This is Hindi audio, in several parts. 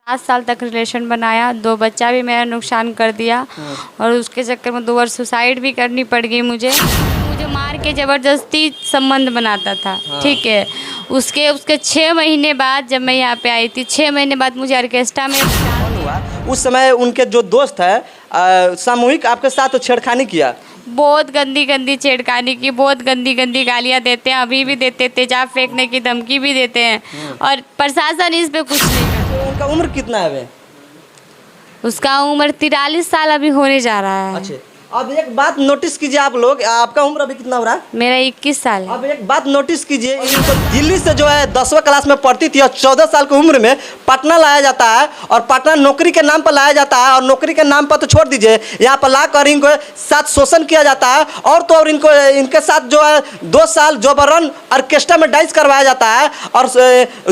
7 साल तक रिलेशन बनाया, 2 बच्चा भी मेरा नुकसान कर दिया और उसके चक्कर में 2 बार सुसाइड भी करनी पड़ गई मुझे मार के ज़बरदस्ती संबंध बनाता था। ठीक है, उसके 6 महीने बाद जब मैं यहाँ पे आई थी, 6 महीने बाद मुझे ऑर्केस्ट्रा में हुआ। उस समय उनके जो दोस्त है सामूहिक आपके साथ छेड़खानी किया, बहुत गंदी गंदी छेड़खानी की, बहुत गंदी गंदी गालियाँ देते हैं, अभी भी देते, तेजाब फेंकने की धमकी भी देते हैं और प्रशासन इस पे कुछ नहीं करता। तो उनका उम्र कितना है अभी? उसका उम्र 43 साल अभी होने जा रहा है। अच्छा, अब एक बात नोटिस कीजिए आप लोग, आपका उम्र अभी कितना हो रहा है? मेरा 21 साल है। अब एक बात नोटिस कीजिए, इनको दिल्ली से जो है 10वीं क्लास में पढ़ती थी और 14 साल की उम्र में पटना लाया जाता है और पटना नौकरी के नाम पर लाया जाता है और नौकरी के नाम पर तो छोड़ दीजिए, यहाँ पर लाकर इनको साथ शोषण किया जाता है और तो और इनके साथ जो है 2 साल जबरन ऑर्केस्ट्रा में डांस करवाया जाता है और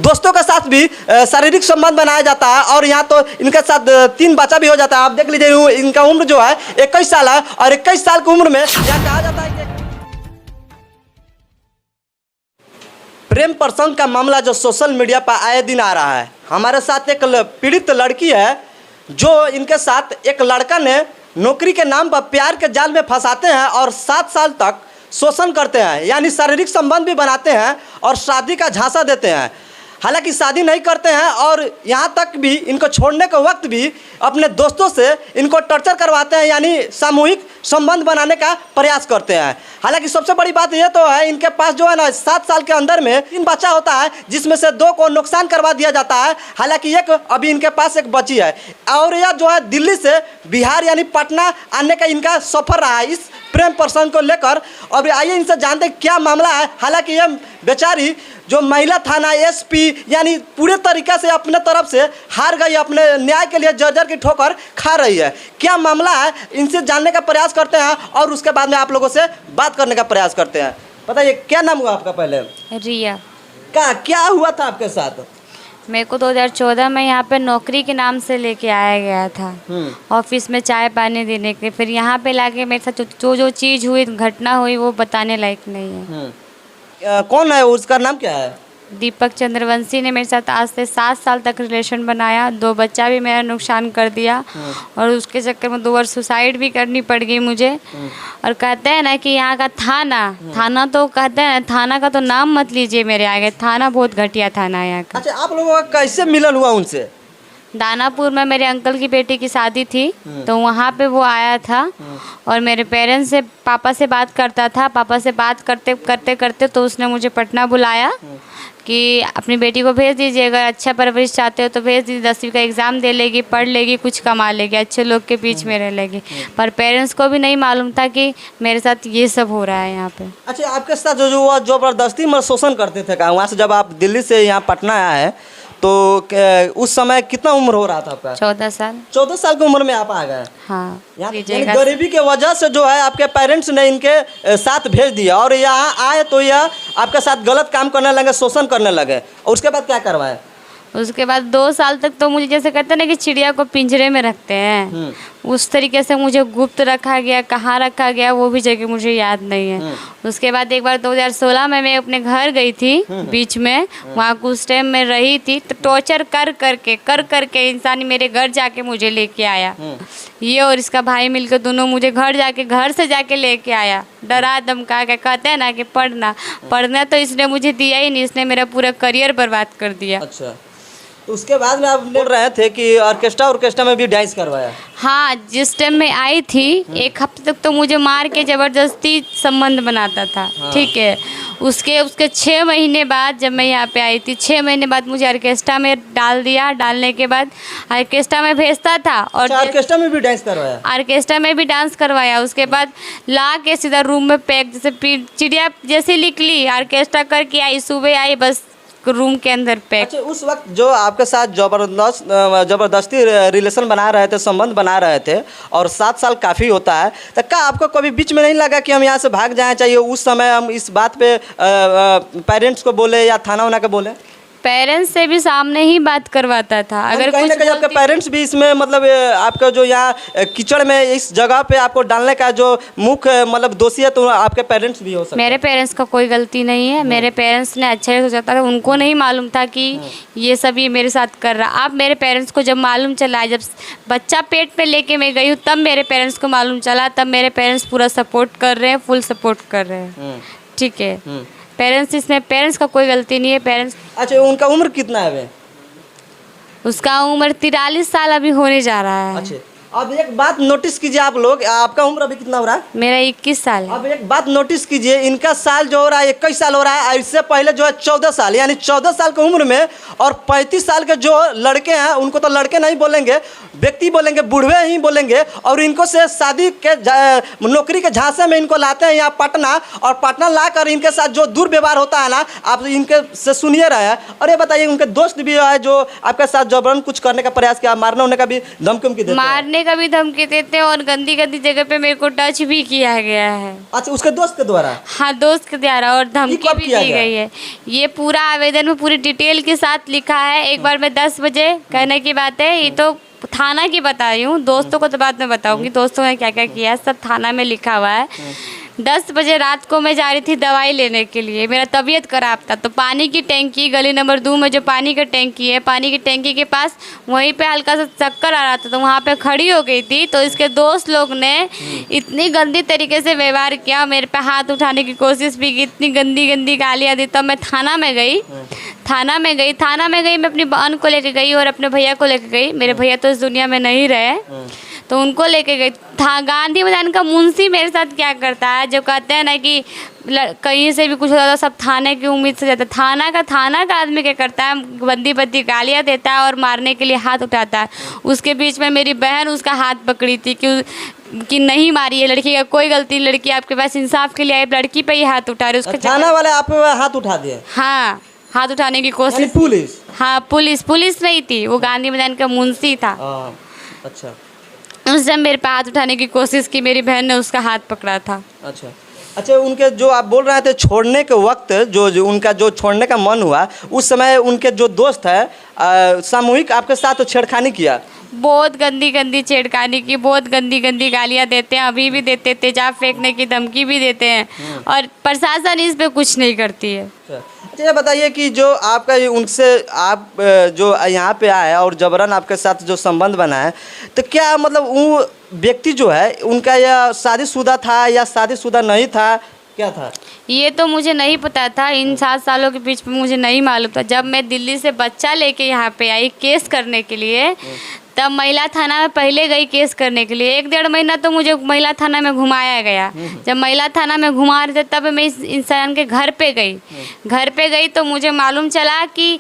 दोस्तों के साथ भी शारीरिक संबंध बनाया जाता है और यहाँ तो इनके साथ 3 बच्चा भी हो जाता है। आप देख लीजिए इनका उम्र जो है 21 साल है और 21 साल की उम्र में क्या कहा जाता है कि प्रेम प्रसंग का मामला जो सोशल मीडिया पर आए दिन आ रहा है। हमारे साथ एक पीड़ित लड़की है जो इनके साथ एक लड़का ने नौकरी के नाम पर प्यार के जाल में फंसाते हैं और 7 साल तक शोषण करते हैं, यानी शारीरिक संबंध भी बनाते हैं और शादी का झांसा देते हैं। हालांकि शादी नहीं करते हैं और यहाँ तक भी इनको छोड़ने के वक्त भी अपने दोस्तों से इनको टॉर्चर करवाते हैं, यानी सामूहिक संबंध बनाने का प्रयास करते हैं। हालांकि सबसे बड़ी बात यह तो है, इनके पास जो है ना 7 साल के अंदर में 3 बच्चा होता है जिसमें से 2 को नुकसान करवा दिया जाता है। हालांकि एक अभी इनके पास एक बची है और यह जो है दिल्ली से बिहार यानी पटना आने का इनका सफ़र रहा है इस प्रेम प्रसंग को लेकर। अब आइए इनसे जानते हैं क्या मामला है। हालांकि यह बेचारी जो महिला थाना एसपी यानी पूरे तरीक़े से अपने तरफ से हार गई, अपने न्याय के लिए जर्जर की ठोकर खा रही है। क्या मामला है इनसे जानने का प्रयास करते हैं और उसके बाद में आप लोगों से बात करने का प्रयास करते हैं। बताइए क्या नाम हुआ आपका? पहले रिया। क्या हुआ था आपके साथ? मेरे को 2014 में यहाँ पे नौकरी के नाम से लेके आया गया था ऑफिस में चाय पानी देने के। फिर यहाँ पे लाके मेरे साथ जो चीज़ हुई, घटना हुई, वो बताने लायक नहीं है। कौन है उसका नाम क्या है? दीपक चंद्रवंशी ने मेरे साथ आज से 7 साल तक रिलेशन बनाया, 2 बच्चा भी मेरा नुकसान कर दिया और उसके चक्कर में 2 बार सुसाइड भी करनी पड़ गई मुझे। और कहते हैं ना कि यहाँ का थाना तो कहते हैं, थाना का तो नाम मत लीजिए मेरे आगे, थाना बहुत घटिया थाना है यहाँ का। अच्छा, आप लोगों का कैसे मिलन हुआ उनसे? दानापुर में मेरे अंकल की बेटी की शादी थी तो वहाँ पे वो आया था और मेरे पेरेंट्स से पापा से बात करता था। पापा से बात करते करते करते तो उसने मुझे पटना बुलाया कि अपनी बेटी को भेज दीजिए, अगर अच्छा परवरिश चाहते हो तो भेज दीजिए, 10वीं का एग्ज़ाम दे लेगी, पढ़ लेगी, कुछ कमा लेगी, अच्छे लोग के बीच में रह लेगी। पर पेरेंट्स को भी नहीं मालूम था कि मेरे साथ ये सब हो रहा है यहाँ पे। अच्छा, आपके साथ जो वो ज़बरदस्ती में शोषण करते थे, वहाँ से जब आप दिल्ली से यहाँ पटना आया है तो उस समय कितना उम्र हो रहा था आपका? 14 साल। 14 साल की उम्र में आप आ गए। हाँ, यहाँ गरीबी के वजह से जो है आपके पेरेंट्स ने इनके साथ भेज दिया और यहाँ आए तो यह आपके साथ गलत काम करने लगे, शोषण करने लगे। और उसके बाद क्या करवाए? उसके बाद 2 साल तक तो मुझे जैसे कहते हैं ना कि चिड़िया को पिंजरे में रखते हैं, उस तरीके से मुझे गुप्त रखा गया। कहाँ रखा गया वो भी जगह मुझे याद नहीं है। उसके बाद एक बार 2016 में मैं अपने घर गई थी बीच में, वहाँ कुछ टाइम में रही थी तो टॉर्चर कर करके इंसान मेरे घर जाके मुझे लेके आया। ये और इसका भाई मिलकर दोनों मुझे घर से जाके लेके आया, डरा धमका के। कहते हैं ना कि पढ़ना तो इसने मुझे दिया ही नहीं, इसने मेरा पूरा करियर बर्बाद कर दिया। अच्छा, तो उसके बाद में आप बोल रहे थे कि ऑर्केस्ट्रा में भी डांस करवाया? हाँ, जिस टाइम मैं आई थी 1 हफ्ते तक तो मुझे मार के ज़बरदस्ती संबंध बनाता था। ठीक है, उसके 6 महीने बाद जब मैं यहाँ पे आई थी, 6 महीने बाद मुझे ऑर्केस्ट्रा में डाल दिया। डालने के बाद ऑर्केस्ट्रा में भेजता था और ऑर्केस्ट्रा में भी डांस करवाया? ऑर्केस्ट्रा में भी डांस करवाया। उसके बाद ला के सीधा रूम में पैक, जैसे चिड़िया जैसे निकली ऑर्केस्ट्रा करके आई, सुबह आई, बस रूम के अंदर पैक। अच्छा, उस वक्त जो आपके साथ जबरदस्ती रिलेशन बना रहे थे, संबंध बना रहे थे और 7 साल काफ़ी होता है, तो क्या आपको कभी बीच में नहीं लगा कि हम यहाँ से भाग जाना चाहिए? उस समय हम इस बात पे पेरेंट्स को बोले या थाना वाना के बोले? पेरेंट्स से भी सामने ही बात करवाता था। अगर कहीं ना कुछ कहीं आपके पेरेंट्स भी इसमें मतलब आपका जो यहाँ कीचड़ में इस जगह पे आपको डालने का जो मुख्य मतलब दोषी है, तो आपके पेरेंट्स भी हो सकते हैं। मेरे पेरेंट्स का कोई गलती नहीं है। मेरे पेरेंट्स ने अच्छे से सोचा था, उनको नहीं मालूम था कि ये सब ये मेरे साथ कर रहा। अब मेरे पेरेंट्स को जब मालूम चला, जब बच्चा पेट पे लेके मैं गई हूँ, तब मेरे पेरेंट्स को मालूम चला, तब मेरे पेरेंट्स पूरा सपोर्ट कर रहे हैं, फुल सपोर्ट कर रहे हैं। ठीक है, पेरेंट्स इसमें पेरेंट्स का कोई गलती नहीं है। पेरेंट्स अच्छा, उनका उम्र कितना है अभी? उसका उम्र 43 साल अभी होने जा रहा है। अच्छा, अब एक बात नोटिस कीजिए आप लोग, आपका उम्र अभी कितना हो रहा है? मेरा 21 साल है। अब एक बात नोटिस कीजिए, इनका साल जो हो रहा है 21 साल हो रहा है, इससे पहले जो है 14 साल, यानी 14 साल की उम्र में और 35 साल के जो लड़के हैं, उनको तो लड़के नहीं बोलेंगे, व्यक्ति बोलेंगे, बूढ़े ही बोलेंगे। और इनको से शादी के नौकरी के झांसे में इनको लाते हैं यहाँ पटना, और पटना लाकर इनके साथ जो दुर्व्यवहार होता है ना, आप इनके से सुनिए रहे हैं। और ये बताइए, उनके दोस्त भी है जो आपके साथ जबरन कुछ करने का प्रयास किया, मारने उन्हें का भी धमकी देते हैं? मारने का भी धमकी देते हैं और गंदी गंदी जगह पे मेरे को टच भी किया गया है। अच्छा, उसके दोस्त के द्वारा? हाँ, दोस्त के द्वारा, और धमकी कब भी किया दी गया? गई है। ये पूरा आवेदन में पूरी डिटेल के साथ लिखा है। एक बार मैं 10 बजे कहने की बात है, ये तो थाना की बता रही हूँ, दोस्तों को तो बाद में बताऊंगी दोस्तों ने क्या क्या किया, सब थाना में लिखा हुआ है। 10 बजे रात को मैं जा रही थी दवाई लेने के लिए, मेरा तबीयत खराब था, तो पानी की टैंकी गली नंबर 2 में जो पानी की टैंकी है, पानी की टैंकी के पास वहीं पे हल्का सा चक्कर आ रहा था, तो वहाँ पे खड़ी हो गई थी। तो इसके दोस्त लोग ने इतनी गंदी तरीके से व्यवहार किया, मेरे पे हाथ उठाने की कोशिश भी की, इतनी गंदी गंदी गालियाँ दी। तब मैं थाना में गई मैं अपनी बहन को लेके गई और अपने भैया को लेके गई। मेरे भैया तो इस दुनिया में नहीं रहे, तो उनको लेके गई। था गांधी मैदान का मुंशी मेरे साथ क्या करता है, जो कहते हैं ना कि कहीं से भी कुछ होता है सब थाने की उम्मीद से जाता है। थाना का आदमी क्या करता है, बंदी बंदी गालियाँ देता है और मारने के लिए हाथ उठाता है। उसके बीच में मेरी बहन उसका हाथ पकड़ी थी कि नहीं मारी है, लड़की का कोई गलती, लड़की आपके पास इंसाफ के लिए आई, लड़की पे ही हाथ उठा रहे। उसके थाना वाले आप पे हाथ उठा दिए? हाँ, हाथ उठाने की कोशिश। पुलिस? हाँ, पुलिस नहीं थी, वो गांधी मैदान का मुंशी था। अच्छा, उस टाइम मेरे पे हाथ उठाने की कोशिश की, मेरी बहन ने उसका हाथ पकड़ा था। अच्छा, उनके जो आप बोल रहे थे छोड़ने के वक्त जो उनका जो छोड़ने का मन हुआ, उस समय उनके जो दोस्त है सामूहिक आपके साथ छेड़खानी किया? बहुत गंदी छेड़खानी की, बहुत गंदी गालियाँ देते हैं, अभी भी देते, तेजाब फेंकने की धमकी भी देते हैं, और प्रशासन इस पे कुछ नहीं करती है। अच्छा, ये बताइए कि जो आपका उनसे आप जो यहाँ पे आए और जबरन आपके साथ जो संबंध बना है, तो क्या मतलब वो व्यक्ति जो है उनका या शादीशुदा था या शादीशुदा नहीं था, क्या था? ये तो मुझे नहीं पता था, इन 7 सालों के बीच में मुझे नहीं मालूम था। जब मैं दिल्ली से बच्चा लेके यहाँ पे आई केस करने के लिए, तब महिला थाना में पहले गई केस करने के लिए। 1-1.5 महीना तो मुझे महिला थाना में घुमाया गया। जब महिला थाना में घुमा रहे थे, तब मैं इस इंसान के घर पे गई तो मुझे मालूम चला कि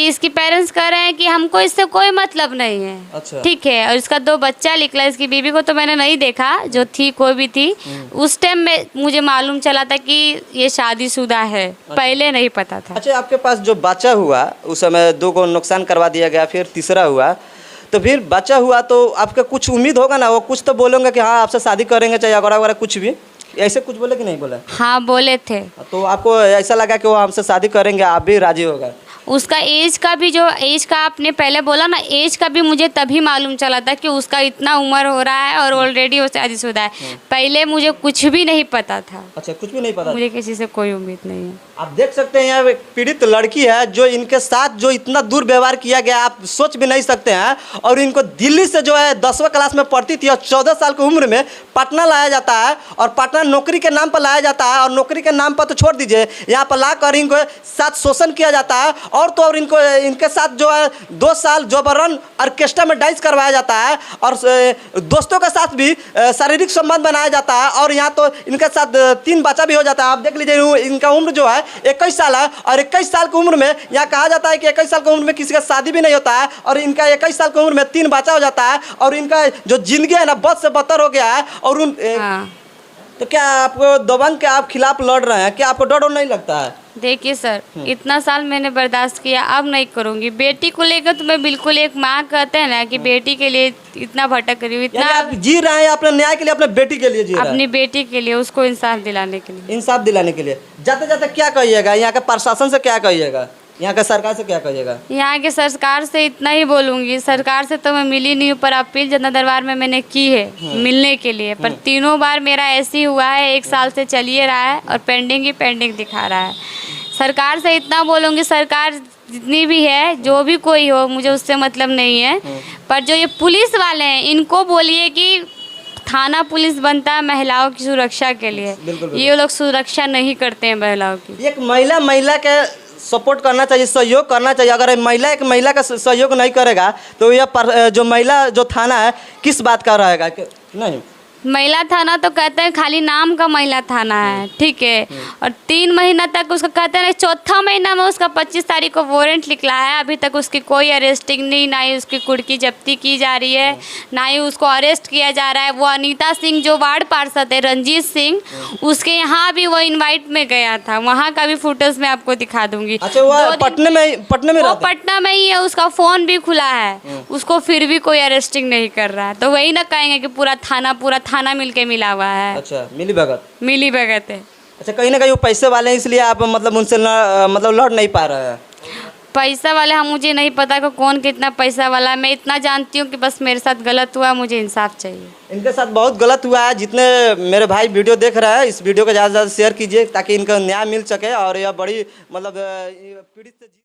इसकी पेरेंट्स कह रहे हैं कि हमको इससे कोई मतलब नहीं है। अच्छा। ठीक है, और इसका 2 बच्चा निकला। इसकी बीवी को तो मैंने नहीं देखा, जो थी कोई भी थी। उस टाइम में मुझे मालूम चला था कि ये शादीशुदा है। अच्छा। पहले नहीं पता था। अच्छा, आपके पास जो बच्चा हुआ उस समय 2 को नुकसान करवा दिया गया, फिर तीसरा हुआ, तो फिर बच्चा हुआ तो आपका कुछ उम्मीद होगा ना, वो कुछ तो बोलेंगे कि हाँ आपसे शादी करेंगे, चाहे अगड़ा वगैरह कुछ भी, ऐसे कुछ बोले कि नहीं बोले? हाँ, बोले थे। तो आपको ऐसा लगा कि वो हमसे शादी करेंगे, आप भी राजी हो गए? उसका एज का भी, जो एज का आपने पहले बोला ना, एज का भी मुझे तभी मालूम चला था कि उसका इतना उम्र हो रहा है और ऑलरेडी वो शादीशुदा है। पहले मुझे कुछ भी नहीं पता था। अच्छा, कुछ भी नहीं पता? मुझे किसी से कोई उम्मीद नहीं है। आप देख सकते हैं यहाँ पीड़ित लड़की है जो इनके साथ जो इतना दुर्व्यवहार किया गया, आप सोच भी नहीं सकते हैं। और इनको दिल्ली से जो है 10वीं क्लास में पढ़ती थी और 14 साल की उम्र में पटना लाया जाता है, और पटना नौकरी के नाम पर लाया जाता है। और नौकरी के नाम पर तो छोड़ दीजिए, यहाँ पर लाकर इनको साथ शोषण किया जाता है। और तो और इनके साथ जो है 2 साल जबरन ऑर्केस्ट्रा में डांस करवाया जाता है, और दोस्तों के साथ भी शारीरिक संबंध बनाया जाता है। और यहाँ तो इनके साथ 3 बच्चा भी हो जाता है। आप देख लीजिए, इनका उम्र जो है 21 साल है, और 21 साल की उम्र में यहाँ कहा जाता है कि 21 साल की उम्र में किसी का शादी भी नहीं होता है, और इनका 21 साल की उम्र में 3 बच्चा हो जाता है। और इनका जो जिंदगी है ना, बद से बदतर हो गया है। और तो क्या आपको दबंग के आप खिलाफ लड़ रहे हैं, क्या आपको डर नहीं लगता है? देखिए सर, इतना साल मैंने बर्दाश्त किया, अब नहीं करूँगी। बेटी को लेकर तो मैं बिल्कुल, एक माँ कहते हैं ना कि बेटी के लिए इतना भटक रही हूँ, इतना आप जी रहे हैं अपने न्याय के लिए, अपने बेटी के लिए जी रहे हैं? अपनी बेटी के लिए, उसको इंसाफ दिलाने के लिए। इंसाफ दिलाने के लिए जाते जाते क्या कहिएगा, यहाँ के प्रशासन से क्या कहिएगा? यहाँ का सरकार से क्या कहिएगा? यहाँ के सरकार से इतना ही बोलूँगी, सरकार से तो मैं मिली नहीं हूँ, पर अपील जनता दरबार में मैंने की है मिलने के लिए, पर तीनों बार मेरा ऐसे ही हुआ है, 1 साल से चलिए रहा है और पेंडिंग ही पेंडिंग दिखा रहा है। सरकार से इतना बोलूँगी, सरकार जितनी भी है, जो भी कोई हो, मुझे उससे मतलब नहीं है, पर जो ये पुलिस वाले हैं इनको बोलिए कि थाना पुलिस बनता है महिलाओं की सुरक्षा के लिए, ये लोग सुरक्षा नहीं करते हैं महिलाओं की। एक महिला के सपोर्ट करना चाहिए, सहयोग करना चाहिए। अगर एक महिला का सहयोग नहीं करेगा तो यह जो महिला जो थाना है किस बात का रहेगा कि नहीं? महिला थाना तो कहते हैं खाली नाम का महिला थाना है, ठीक है, और 3 महीना तक उसका कहते हैं, 4था महीना में उसका 25 तारीख को वारंट निकला है, अभी तक उसकी कोई अरेस्टिंग नहीं, ना ही उसकी कुर्की जब्ती की जा रही है, ना ही उसको अरेस्ट किया जा रहा है। वो अनीता सिंह जो वार्ड पार्षद है रंजीत सिंह, उसके यहाँ भी वो इन्वाइट में गया था, वहाँ का भी फुटेज मैं आपको दिखा दूंगी। अच्छा, वो पटना में वो पटना में ही है, उसका फ़ोन भी खुला है, उसको फिर भी कोई अरेस्टिंग नहीं कर रहा है, तो वही ना कहेंगे कि पूरा थाना मिलके मिला हुआ है। अच्छा, मिली भगत है। अच्छा, कहीं ना कहीं वो पैसे वाले हैं, इसलिए आप मतलब उनसे मतलब लड़ नहीं पा रहे हैं। पैसा वाले हम, मुझे नहीं पता कि कौन कितना पैसा वाला है, मैं इतना जानती हूँ कि बस मेरे साथ गलत हुआ, मुझे इंसाफ चाहिए। इनके साथ बहुत गलत हुआ है। जितने मेरे भाई वीडियो देख रहे हैं, इस वीडियो को ज़्यादा से ज़्यादा शेयर कीजिए ताकि इनका न्याय मिल सके और यह बड़ी मतलब पीड़ित से